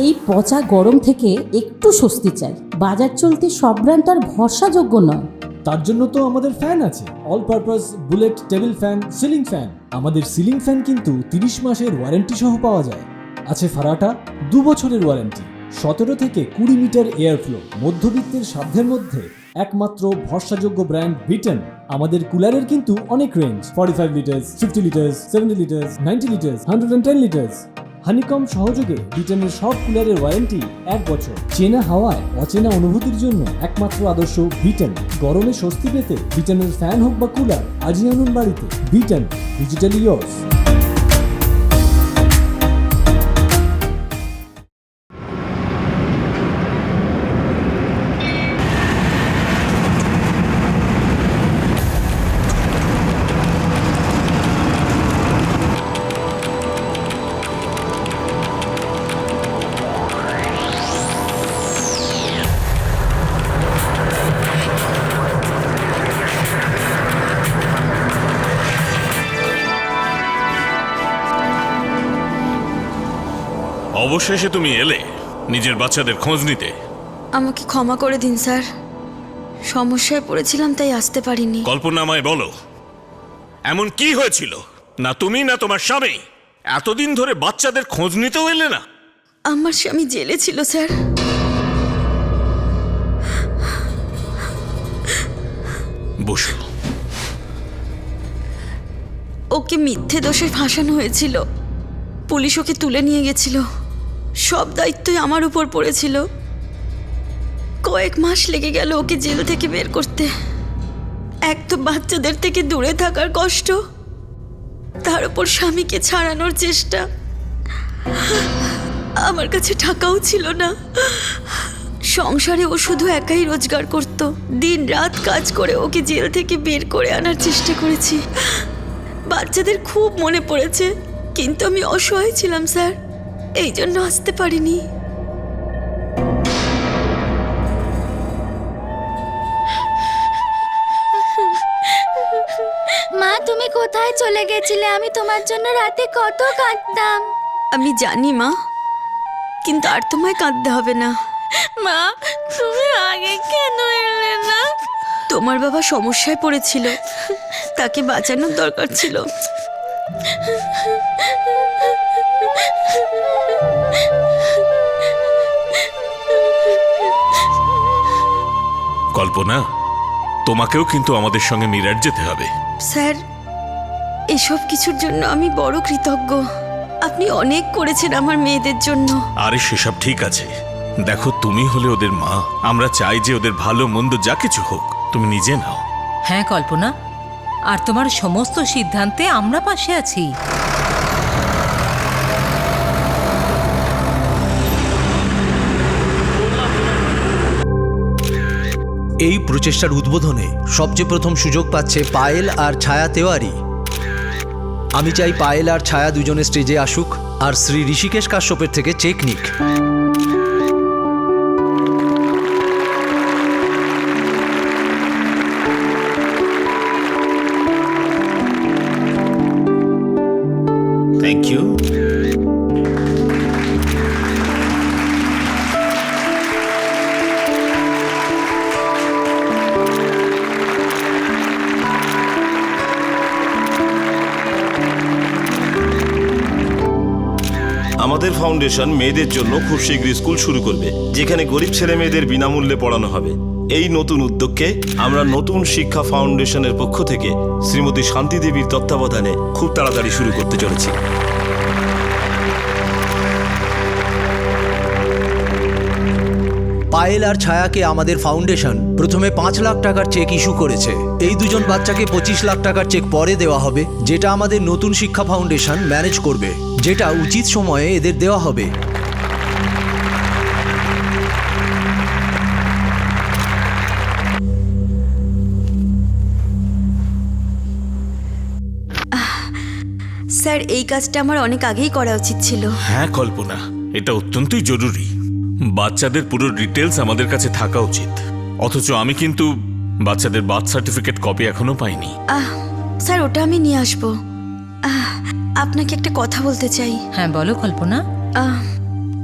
[SPEAKER 11] এই পচা গরম থেকে একটু স্বস্তি চাই। বাজার চলতে সব ব্র্যান্ড আর ভরসাযোগ্য নয়।
[SPEAKER 13] তার জন্য তো আমাদের ফ্যান আছে, all purpose bullet table fan, ceiling fan. আমাদের সিলিং ফ্যান কিন্তু 30 মাসের ওয়ারেন্টি সহ পাওয়া যায়। আছে ফারাটা 2 বছরের ওয়ারেন্টি, 17 থেকে 20 মিটার এয়ার ফ্লো, মধ্যবিত্তের সাধ্যের মধ্যে একমাত্র ভরসাযোগ্য ব্র্যান্ড বিটেন। আমাদের কুলারের কিন্তু অনেক range, 45 litres, 50 litres, 70 litres, 90 litres, 110 litres. Honeycomb সহযোগে ব্রিটেনের সব কুলারের ওয়ারেন্টি 1 বছর। চেনা হাওয়ায় অচেনা অনুভূতির জন্য একমাত্র আদর্শ বিটেন। গরমে স্বস্তি পেতে ব্রিটেনের ফ্যান হোক বা কুলার, আজই আনুন বাড়িতে। Beaten, digitally yours.
[SPEAKER 1] অবশেষে তুমি এলে নিজের বাচ্চাদের খোঁজ নিতে।
[SPEAKER 2] আমাকে ক্ষমা করে দিন স্যার, সমস্যায় পড়েছিলাম তাই আসতে পারিনি।
[SPEAKER 1] কল্পনা, আমায় বলো, এমন কি হয়েছিল? না তুমি না তোমার স্বামী এতদিন ধরে বাচ্চাদের খোঁজ নিতেও এলে না?
[SPEAKER 2] আমার স্বামী জেলে ছিল স্যার।
[SPEAKER 1] বসো।
[SPEAKER 2] ওকে মিথ্যে দোষে ফাঁসানো হয়েছিল, পুলিশ ওকে তুলে নিয়ে গেছিল, সব দায়িত্বই আমার উপর পড়েছিল। কয়েক মাস লেগে গেল ওকে জেল থেকে বের করতে। এক তো বাচ্চাদের থেকে দূরে থাকার কষ্ট, তার উপর স্বামীকে ছাড়ানোর চেষ্টা। আমার কাছে টাকাও ছিল না, সংসারে ও শুধু একাই রোজগার করত। দিন রাত কাজ করে ওকে জেল থেকে বের করে আনার চেষ্টা করেছি। বাচ্চাদের খুব মনে পড়েছে, কিন্তু আমি অসহায় ছিলাম স্যার, এই জন্য আসতে পারিনি।
[SPEAKER 3] মা তুমি কোথায় চলে গেছিলে? আমি তোমার জন্য রাতে কত কাঁদতাম।
[SPEAKER 2] আমি জানি মা, কিন্তু আর তোমায় কাঁদতে হবে না।
[SPEAKER 3] মা তুমি আগে কেন এলে না?
[SPEAKER 2] তোমার বাবা সমস্যায় পড়েছিল, তাকে বাঁচানোর দরকার ছিল।
[SPEAKER 1] কল্পনা, তোমাকেও কিন্তু আমাদের সঙ্গে মিরাট যেতে হবে।
[SPEAKER 2] স্যার, এসব কিছুর জন্য আমি বড় কৃতজ্ঞ। আপনি অনেক করেছেন আমার মেয়েদের জন্য।
[SPEAKER 1] আরে সেসব ঠিক আছে, দেখো তুমি হলে ওদের মা, আমরা চাই যে ওদের ভালো মন্দ যা কিছু হোক তুমি নিজে নাও।
[SPEAKER 7] হ্যাঁ কল্পনা, আর তোমার সমস্ত সিদ্ধান্তে আমরা পাশে আছি।
[SPEAKER 6] এই প্রচেষ্টার উদ্বোধনে সবচেয়ে প্রথম সুযোগ পাচ্ছে পায়েল আর ছায়া তেওয়ারি। আমি চাই পায়েল আর ছায়া দুজনে স্টেজে আসুক আর শ্রী ঋষিকেশ কাশ্যপের থেকে চেক নিক।
[SPEAKER 9] Thank you. আমাদের ফাউন্ডেশন মেয়েদের জন্য খুব শীঘ্রই স্কুল শুরু করবে, যেখানে গরিব ছেলে মেয়েদের বিনামূল্যে পড়ানো হবে। এই নতুন উদ্যোগকে আমরা নতুন শিক্ষা ফাউন্ডেশনের পক্ষ থেকে শ্রীমতী শান্তি দেবীর তত্ত্বাবধানে খুব তাড়াতাড়ি শুরু করতে চলেছি।
[SPEAKER 6] পায়েল আর ছায়াকে আমাদের ফাউন্ডেশন প্রথমে 5 লাখ টাকার চেক ইস্যু করেছে। এই দুজন বাচ্চাকে 25 লাখ টাকার চেক পরে দেওয়া হবে, যেটা আমাদের নতুন শিক্ষা ফাউন্ডেশন ম্যানেজ করবে, যেটা উচিত সময়ে এদের দেওয়া হবে।
[SPEAKER 2] স্যার, এই কাজটা আমার অনেক আগেই করা উচিত ছিল।
[SPEAKER 1] হ্যাঁ কল্পনা, এটা অত্যন্তই জরুরি। বাচ্চাদের পুরো ডিটেলস আমাদের কাছে থাকা উচিত, অথচ আমি কিন্তু বাচ্চাদের বার্থ সার্টিফিকেট কপি এখনো পাইনি।
[SPEAKER 2] স্যার, ওটা আমি নিয়ে আসবো। আপনাকে একটা কথা বলতে চাই।
[SPEAKER 7] হ্যাঁ বলো কল্পনা।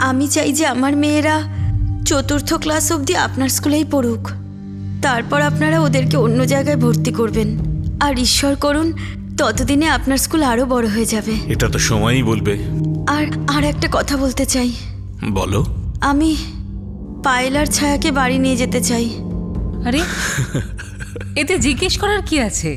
[SPEAKER 2] আমি চাই যে আমার মেয়েরা 4th ক্লাস অবধি আপনার স্কুলেই পড়ুক, তারপর আপনারা ওদেরকে অন্য জায়গায় ভর্তি করবেন। আর ঈশ্বর করুন ততদিনে আপনার স্কুল আরো বড় হয়ে যাবে।
[SPEAKER 1] এটা তো সময়ই বলবে।
[SPEAKER 2] আর একটা কথা বলতে চাই।
[SPEAKER 1] বলো।
[SPEAKER 2] আমি পায়েল আর ছায়াকে বাড়ি নিয়ে যেতে চাই।
[SPEAKER 7] আরে এতে জিজ্ঞেস করার কি আছে?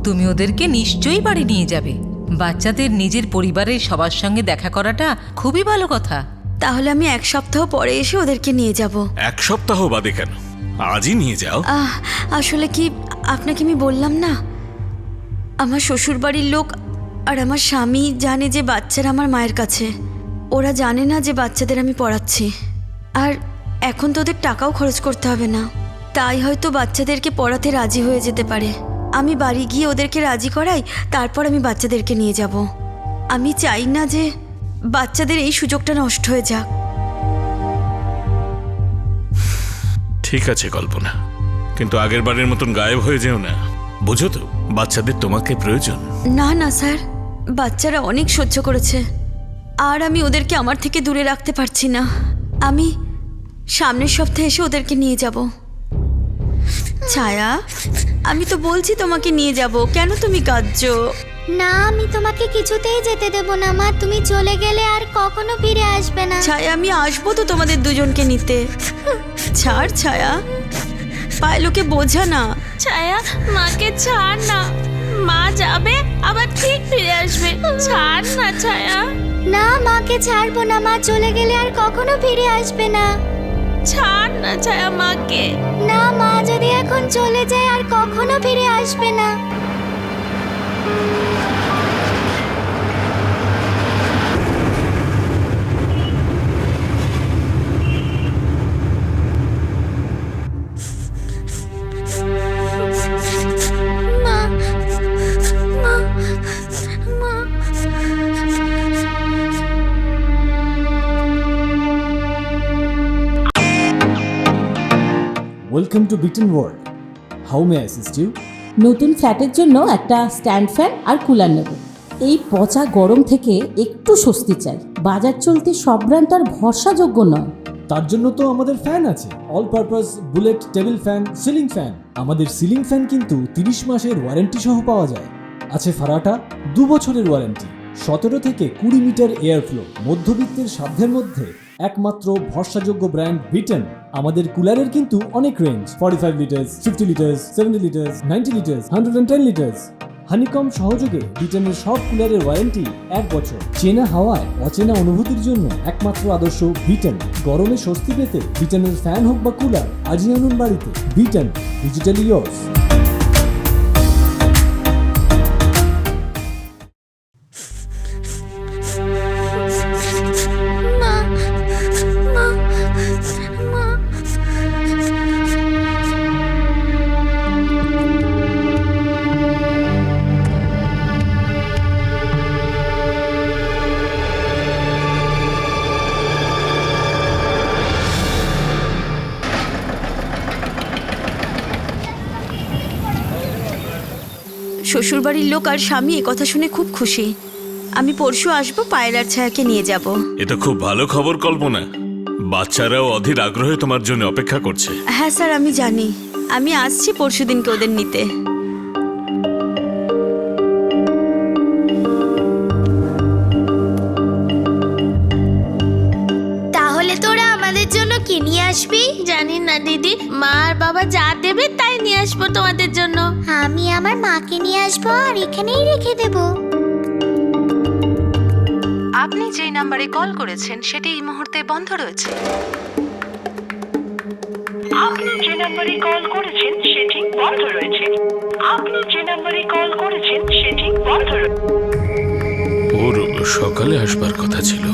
[SPEAKER 7] তুমি ওদেরকে নিশ্চয়ই বাড়ি নিয়ে যাবে। বাচ্চাদের নিজের পরিবারের সবার সঙ্গে দেখা করাটা খুবই ভালো কথা।
[SPEAKER 2] তাহলে আমি 1 সপ্তাহ পরে এসে ওদেরকে নিয়ে যাব।
[SPEAKER 1] 1 সপ্তাহ বাদে কেন? আজই নিয়ে যাও।
[SPEAKER 2] আসলে কি, আপনাকে আমি বললাম না, আমার শ্বশুর বাড়ির লোক আর আমার স্বামী জানে যে বাচ্চারা আমার মায়ের কাছে। ওরা জানে না যে বাচ্চাদের আমি পড়াচ্ছি, আর এখন তো ওদের টাকাও খরচ করতে হবে না, তাই হয়তো বাচ্চাদেরকে পড়াতে রাজি হয়ে যেতে পারে। আমি বাড়ি গিয়ে ওদেরকে রাজি করাই, তারপর আমি বাচ্চাদেরকে নিয়ে যাব। আমি চাই না যে বাচ্চাদের এই সুযোগটা নষ্ট হয়ে যাক।
[SPEAKER 1] ঠিক আছে কল্পনা, কিন্তু আগের বারের মতন গায়েব হয়ে যেও না, বুঝো তো? বাচ্চাদের তোমাকে প্রয়োজন।
[SPEAKER 2] না না স্যার, বাচ্চারা অনেক সহ্য করেছে, আর আমি ওদেরকে আমার থেকে দূরে রাখতে পারছি না। আমি সামনের সপ্তাহে এসে ওদেরকে নিয়ে যাব। ছায়া, আমি তো বলছি তোমাকে নিয়ে যাব, কেন তুমি কাঁদছো?
[SPEAKER 3] না, আমি তোমাকে কিছুতেই যেতে দেব না মা। তুমি চলে গেলে আর কখনো ফিরে আসবে না।
[SPEAKER 2] ছায়া, আমি আসবো তো তোমাদের দুজনকে নিতে। ছাড় ছায়া, পায়েলোকে বোঝা না।
[SPEAKER 4] ছায়া, মাকে ছাড় না, মা যাবে আবার ঠিক ফিরে আসবে। ছাড় না ছায়া।
[SPEAKER 3] না, মাকে ছাড়বো না। মা চলে গেলে আর কখনো ফিরে আসবে না।
[SPEAKER 4] ছাড় না ছায়া মাকে।
[SPEAKER 3] না, মা যদি এখন চলে যায় আর কখনো ফিরে আসবে না। মা, মা, মা।
[SPEAKER 13] Welcome to Biten world. How may I assist you?
[SPEAKER 11] নতুন ফ্ল্যাটের জন্য একটা স্ট্যান্ড ফ্যান আর কুলার নেব। এই পচা গরম থেকে একটু স্বস্তি চাই। বাজার চলতে সব ব্র্যান্ড আর ভরসাযোগ্য নয়।
[SPEAKER 13] তার জন্য তো আমাদের ফ্যান আছে, all purpose bullet table fan, ceiling fan. আমাদের সিলিং ফ্যান কিন্তু 30 মাসের ওয়ারেন্টি সহ পাওয়া যায়। আছে ফারাটা 2 বছরের ওয়ারেন্টি, 17 থেকে 20 মিটার এয়ার ফ্লো। মধ্যবিত্তের সাধ্যের মধ্যে একমাত্র ভরসাযোগ্য ব্র্যান্ড বিটেন। আমাদের কুলারের কিন্তু অনেক range, 45 litres, 50 litres, 70 litres, 90 litres, 110 litres. Honeycomb সহযোগে বিটেনের সব কুলারের ওয়ারেন্টি 1 বছর। চেনা হাওয়ায় অচেনা অনুভূতির জন্য একমাত্র আদর্শ বিটেন। গরমে স্বস্তি পেতে বিটেনের ফ্যান হোক বা কুলার, আজই আনুন বাড়িতে। Beaten, digitally years.
[SPEAKER 3] মা, মা, মা।
[SPEAKER 2] শ্বশুরবাড়ির লোক আর স্বামী এ কথা শুনে খুব খুশি। আমি পরশু আসবো, পায়েল আর ছায়াকে নিয়ে যাব।
[SPEAKER 1] এ তো খুব ভালো খবর কল্পনা। বাচ্চারাও অধীর আগ্রহে তোমার জন্য অপেক্ষা করছে।
[SPEAKER 2] হ্যাঁ স্যার, আমি জানি। আমি আসছি পরশু দিনকে ওদের নিতে।
[SPEAKER 3] তাহলে তোরা আমাদের জন্য কি নিয়ে আসবি?
[SPEAKER 4] জানি না দিদি, মা আর বাবা যা দেবে তাই নিয়ে আসবো তোমাদের জন্য।
[SPEAKER 3] আমি আমার মাকে নিয়ে আসবো আর এখানেই রেখে দেব।
[SPEAKER 5] আপনি যে নাম্বারে কল করেছেন সেটি এই মুহূর্তে বন্ধ রয়েছে।
[SPEAKER 14] আপনি যে নাম্বারে কল করেছেন সেটি বন্ধ রয়েছে। আপনি যে নাম্বারে কল করেছেন সেটি বন্ধ রয়েছে।
[SPEAKER 1] ওর সকালে আসবার কথা ছিল।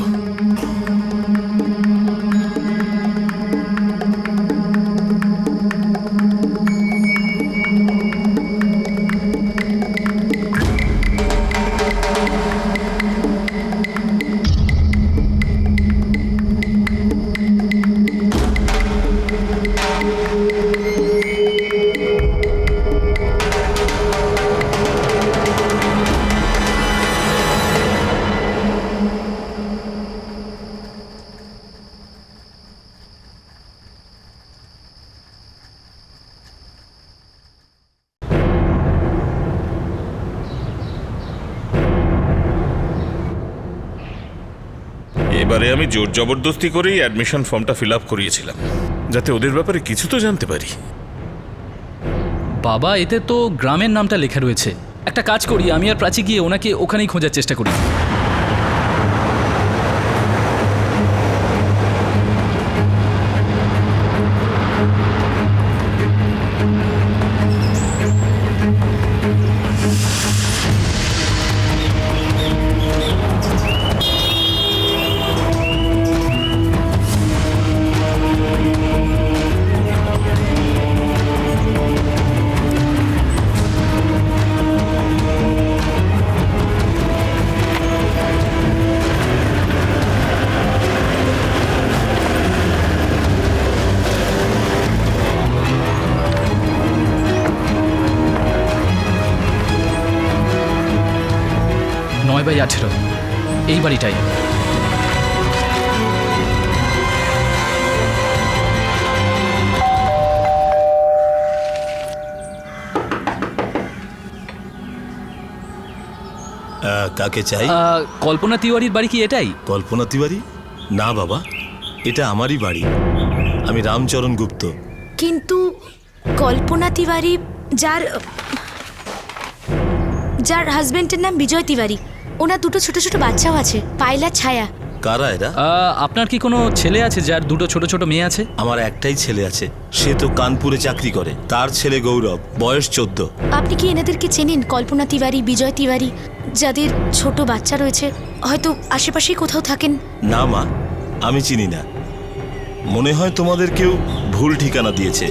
[SPEAKER 1] এবারে আমি জোর জবরদস্তি করেই অ্যাডমিশন ফর্মটা ফিল আপ করিয়েছিলাম, যাতে ওদের ব্যাপারে কিছু তো জানতে পারি।
[SPEAKER 10] বাবা, এতে তো গ্রামের নামটা লেখা রয়েছে। একটা কাজ করি, আমি আর প্রাচী গিয়ে ওনাকে ওখানেই খোঁজার চেষ্টা করি। এই বাড়িটাই।
[SPEAKER 9] কাকে চাই?
[SPEAKER 10] কল্পনা তিওয়ারির বাড়ি কি এটাই?
[SPEAKER 9] কল্পনা তিওয়ারি? না বাবা, এটা আমারই বাড়ি। আমি রামচরণ গুপ্ত।
[SPEAKER 5] কিন্তু কল্পনা তিওয়ারি, যার হাজবেন্ডের নাম বিজয় তিওয়ারি, ওনার দুটো ছোট ছোট বাচ্চাও আছে, পাইলা, ছায়া।
[SPEAKER 9] কারা এরা?
[SPEAKER 10] আপনার কি কোনো ছেলে আছে যার দুটো ছোট ছোট মেয়ে আছে?
[SPEAKER 9] আমার একটাই ছেলে আছে, সে তো কানপুরে চাকরি করে। তার ছেলে গৌরব, বয়স 14।
[SPEAKER 5] আপনি কি এনাদেরকে চেনেন? কল্পনা তিওয়ারি, বিজয় তিওয়ারি, যাদের ছোট বাচ্চা রয়েছে, হয়তো আশেপাশেই কোথাও থাকেন।
[SPEAKER 9] না মা, আমি চিনি না। মনে হয় তোমাদের কেউ ভুল ঠিকানা দিয়েছে।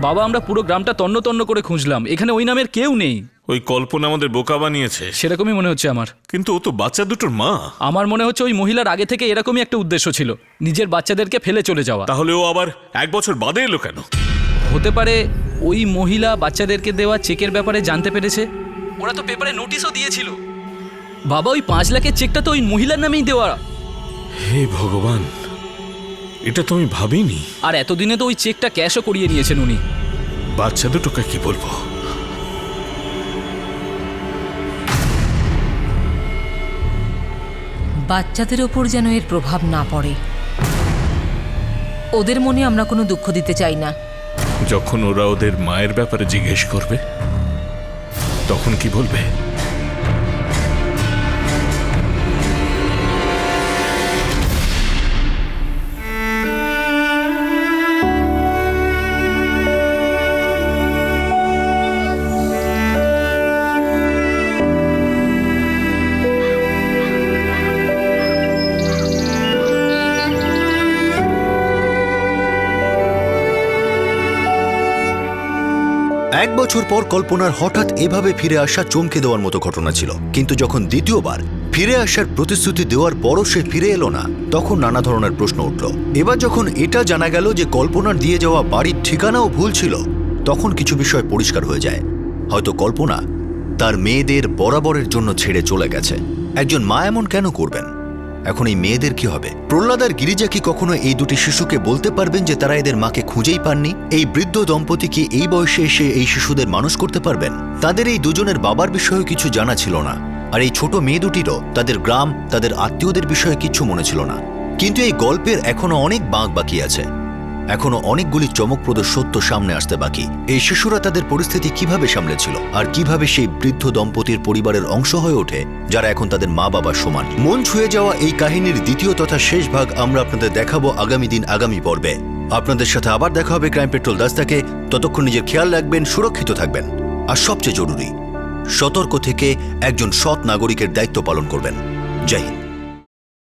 [SPEAKER 10] বাবা, আমরা পুরো গ্রামটা তন্ন তন্ন করে খুঁজলাম, এখানে ওই নামের কেউ নেই।
[SPEAKER 1] ওই কল্পনা আমাদের বোকা বানিয়েছে।
[SPEAKER 10] সেরকমই মনে হচ্ছে আমার।
[SPEAKER 1] কিন্তু ও তো বাচ্চা দুটোর মা।
[SPEAKER 10] আমার মনে হচ্ছে ওই মহিলার আগে থেকে এরকমই একটা উদ্দেশ্য ছিল, নিজের বাচ্চাদেরকে ফেলে চলে যাওয়া।
[SPEAKER 1] তাহলে ও আবার 1 বছর বাদে এলো কেন?
[SPEAKER 10] হতে পারে ওই মহিলা বাচ্চাদেরকে দেওয়া চেকের ব্যাপারে জানতে পেরেছে। ওরা তো পেপারে নোটিশও দিয়েছিল। বাবা, ওই 5 লাখের চেকটা তো ওই মহিলার নামেই দেওয়া।
[SPEAKER 1] হে ভগবান, এটা তো আমি ভাবিনি।
[SPEAKER 10] আর এতদিনে তো ওই চেকটা ক্যাশও করিয়ে নিয়েছেন উনি।
[SPEAKER 1] বাচ্চা দুটোকে কি বলবো?
[SPEAKER 7] বাচ্চাদের ওপর যেন এর প্রভাব না পড়ে। ওদের মনে আমরা কোনো দুঃখ দিতে চাই না।
[SPEAKER 1] যখন ওরা ওদের মায়ের ব্যাপারে জিজ্ঞেস করবে, তখন কি বলবে?
[SPEAKER 8] এক বছর পর কল্পনার হঠাৎ এভাবে ফিরে আসা চমকে দেওয়ার মতো ঘটনা ছিল। কিন্তু যখন দ্বিতীয়বার ফিরে আসার প্রতিশ্রুতি দেওয়ার পরও সে ফিরে এলো না, তখন নানা ধরনের প্রশ্ন উঠল। এবার যখন এটা জানা গেল যে কল্পনার দিয়ে যাওয়া বাড়ির ঠিকানাও ভুল ছিল, তখন কিছু বিষয় পরিষ্কার হয়ে যায়। হয়তো কল্পনা তার মেয়েদের বরাবরের জন্য ছেড়ে চলে গেছে। একজন মা এমন কেন করবেন? এখন এই মেয়েদের কি হবে? প্রহ্লাদ আর গিরিজা কি কখনো এই দুটি শিশুকে বলতে পারবেন যে তারা এদের মাকে খুঁজেই পাননি? এই বৃদ্ধ দম্পতি কি এই বয়সে এসে এই শিশুদের মানুষ করতে পারবেন? তাদের এই দুজনের বাবার বিষয়ে কিছু জানা ছিল না, আর এই ছোট মেয়ে দুটিরও তাদের গ্রাম, তাদের আত্মীয়দের বিষয়ে কিছু মনে ছিল না। কিন্তু এই গল্পের এখনো অনেক বাঁক বাকি আছে, এখনো অনেকগুলি চমকপ্রদ সত্য সামনে আসতে বাকি। এই শিশুরা তাদের পরিস্থিতি কিভাবে সামলেছিল, আর কিভাবে সেই বৃদ্ধ দম্পতির পরিবারের অংশ হয়ে ওঠে, যারা এখন তাদের মা বাবার সমান। মন ছুঁয়ে যাওয়া এই কাহিনীর দ্বিতীয় তথা শেষ ভাগ আমরা আপনাদের দেখাবো আগামী দিন, আগামী পর্বে। আপনাদের সাথে আবার দেখা হবে ক্রাইম পেট্রোল 10 থেকে। ততক্ষণ নিজের খেয়াল রাখবেন, সুরক্ষিত থাকবেন, আর সবচেয়ে জরুরি, সতর্ক থেকে একজন সৎ নাগরিকের দায়িত্ব পালন করবেন। জয় হিন্দ।